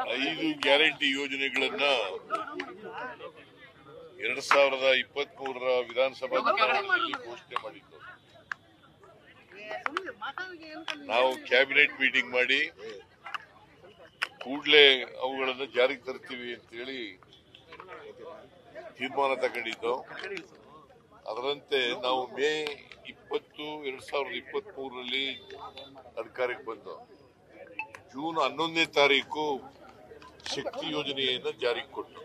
5 guarantee ಯೋಜನೆಗಳನ್ನ 2023ರ ವಿಧಾನಸಭಾ ಚುನಾವಣೆಯಲ್ಲಿ ಘೋಷಣೆ ಮಾಡಿದ್ದು. ನಾವು ಕ್ಯಾಬಿನೆಟ್ ಮೀಟಿಂಗ್ ಮಾಡಿ ಕೂಡಲೇ ಅವುಗಳನ್ನು ಜಾರಿಗೆ ತರ್ತೀವಿ ಅಂತೇಳಿ ತೀರ್ಮಾನ ತಗೊಂಡಿದ್ದು. ಅದರಂತೆ ನಾವು ಮೇ 20, 2023ರಲ್ಲಿ ಅಧಿಕಾರಕ್ಕೆ ಬಂದು ಜೂನ್ 11ನೇ ತಾರೀಕು ಶಕ್ತಿ ಯೋಜನೆಯನ್ನು ಜಾರಿಗೆ ಕೊಟ್ಟು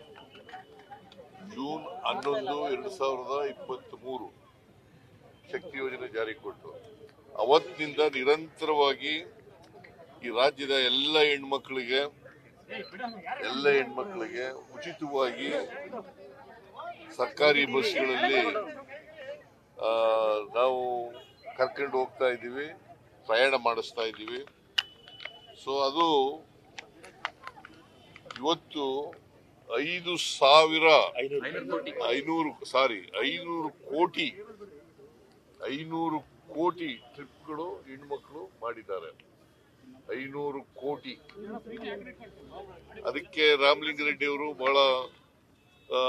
ಜೂನ್ 11, 2023 ಶಕ್ತಿ ಯೋಜನೆ ಜಾರಿಗೆ ಕೊಟ್ಟು ಅವತ್ತಿನಿಂದ ನಿರಂತರವಾಗಿ ಈ ರಾಜ್ಯದ ಎಲ್ಲ ಹೆಣ್ಮಕ್ಳಿಗೆ ಉಚಿತವಾಗಿ ಸರ್ಕಾರಿ ಬಸ್ಗಳಲ್ಲಿ ನಾವು ಕರ್ಕೊಂಡು ಹೋಗ್ತಾ ಇದ್ದೀವಿ, ಪ್ರಯಾಣ ಮಾಡಿಸ್ತಾ ಇದ್ದೀವಿ. ಸೊ ಅದು ಇವತ್ತು 500 ಕೋಟಿ ಟ್ರಿಪ್ಗಳು ಹೆಣ್ಮಕ್ಳು ಮಾಡಿದ್ದಾರೆ. 500 ಕೋಟಿ. ಅದಕ್ಕೆ ರಾಮಲಿಂಗಾರೆಡ್ಡಿ ಅವರು ಬಹಳ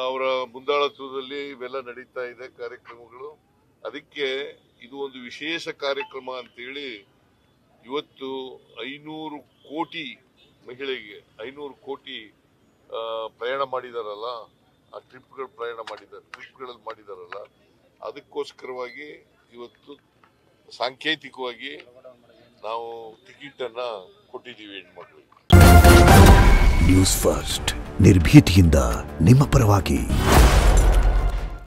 ಅವರ ಮುಂದಾಳತ್ವದಲ್ಲಿ ಇವೆಲ್ಲ ನಡೀತಾ ಇದೆ ಕಾರ್ಯಕ್ರಮಗಳು. ಅದಕ್ಕೆ ಇದು ಒಂದು ವಿಶೇಷ ಕಾರ್ಯಕ್ರಮ ಅಂತೇಳಿ ಇವತ್ತು 500 ಕೋಟಿ ಮಹಿಳೆಗೆ 500 ಕೋಟಿ ಪ್ರಯಾಣ ಮಾಡಿದಾರಲ್ಲ, ಆ ಟ್ರಿಪ್ಗಳಲ್ಲಿ ಮಾಡಿದಾರಲ್ಲ, ಅದಕ್ಕೋಸ್ಕರವಾಗಿ ಇವತ್ತು ಸಾಂಕೇತಿಕವಾಗಿ ನಾವು ಟಿಕೆಟ್ ಅನ್ನ ಕೊಟ್ಟಿದ್ದೀವಿ ಹೆಣ್ಮಕ್ಳಿಗೆ. ನ್ಯೂಸ್ ಫಸ್ಟ್ ನಿರ್ಭೀತಿಯಿಂದ ನಿಮ್ಮ ಪರವಾಗಿ.